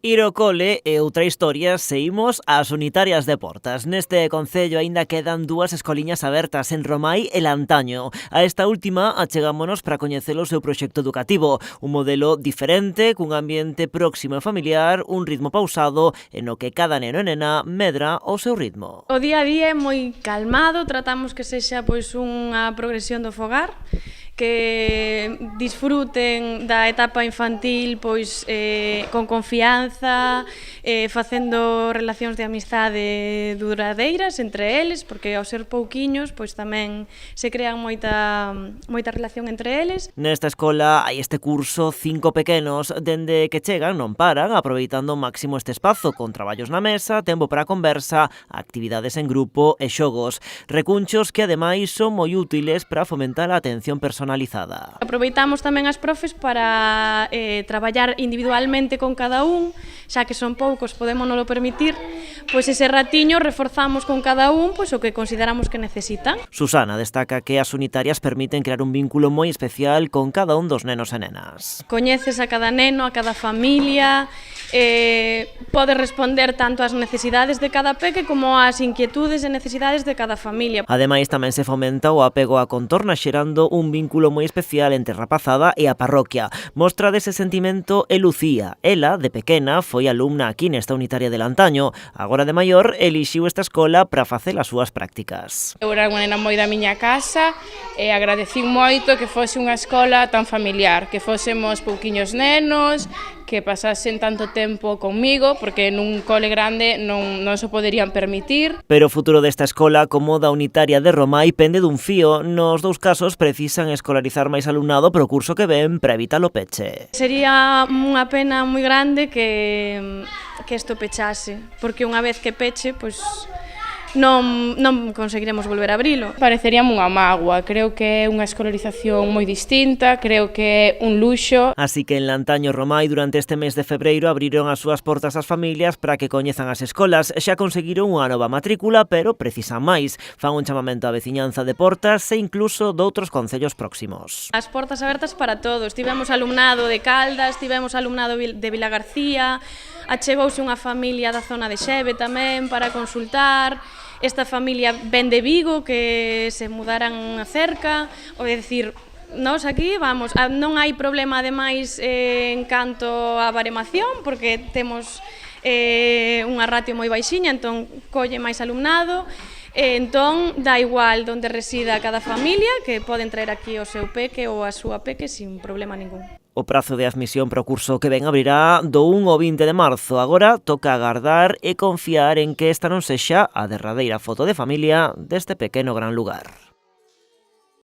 Ir ao cole e outra historia, seguimos ás unitarias de Portas. Neste concello aínda quedan dúas escoliñas abertas en Romai e Lantaño. A esta última achegámonos para coñecer o seu proxecto educativo, un modelo diferente, cun ambiente próximo e familiar, un ritmo pausado e no que cada neno e nena medra o seu ritmo. O día a día é moi calmado, tratamos que sexa unha progresión do fogar, que disfruten da etapa infantil con confianza, facendo relacións de amizade duradeiras entre eles, porque ao ser pouquiños tamén se crean moita relación entre eles. Nesta escola hai este curso 5 pequenos, dende que chegan non paran, aproveitando ao máximo este espazo, con traballos na mesa, tempo para a conversa, actividades en grupo e xogos. Recunchos que ademais son moi útiles para fomentar a atención personalizada. Aproveitamos tamén as profes para traballar individualmente con cada un, xa que son poucos, podemos non lo permitir, ese ratiño reforzamos con cada un o que consideramos que necesitan. Susana destaca que as unitarias permiten crear un vínculo moi especial con cada un dos nenos e nenas. Coñeces a cada neno, a cada familia, podes responder tanto ás necesidades de cada peque como ás inquietudes e necesidades de cada familia. Ademais, tamén se fomenta o apego á contorna, xerando un vínculo moi especial entre a rapazada e a parroquia. Mostra dese sentimento é Lucía. Ela, de pequena, foi alumna aquí nesta unitaria de Lantaño. Agora de maior, elixiu esta escola para facer as súas prácticas. Eu era unha nena moi da miña casa e agradecín moito que fose unha escola tan familiar, que fósemos pouquiños nenos, que pasasen tanto tempo conmigo, porque nun cole grande non se poderían permitir. Pero o futuro desta escola, como da unitaria de Romai, pende dun fío. Nos dous casos precisan escolarizar máis alumnado para o curso que ven para evitar o peche. Sería unha pena moi grande que isto pechase, porque unha vez que peche, non conseguiremos volver a abrilo. Pareceríame unha mágoa, creo que é unha escolarización moi distinta, creo que é un luxo. Así que en Lantaño e Romai durante este mes de febreiro abriron as súas portas ás familias para que coñezan as escolas. Xa conseguiron unha nova matrícula, pero precisan máis. Fan un chamamento á veciñanza de Portas e incluso doutros concellos próximos. As portas abertas para todos. Tivemos alumnado de Caldas, tivemos alumnado de Vilagarcía, achegouse unha familia da zona de Xeve tamén para consultar. Esta familia ven de Vigo, que se mudaran cerca, é dicir, nós aquí non hai problema ademais en canto á baremación, porque temos unha ratio moi baixiña, entón colle máis alumnado, entón dá igual onde resida cada familia, que poden traer aquí o seu peque ou a súa peque sin problema ningún. O prazo de admisión para o curso que ven abrirá do 1 ao 20 de marzo. Agora toca agardar e confiar en que esta non sexa a derradeira foto de familia deste pequeno gran lugar.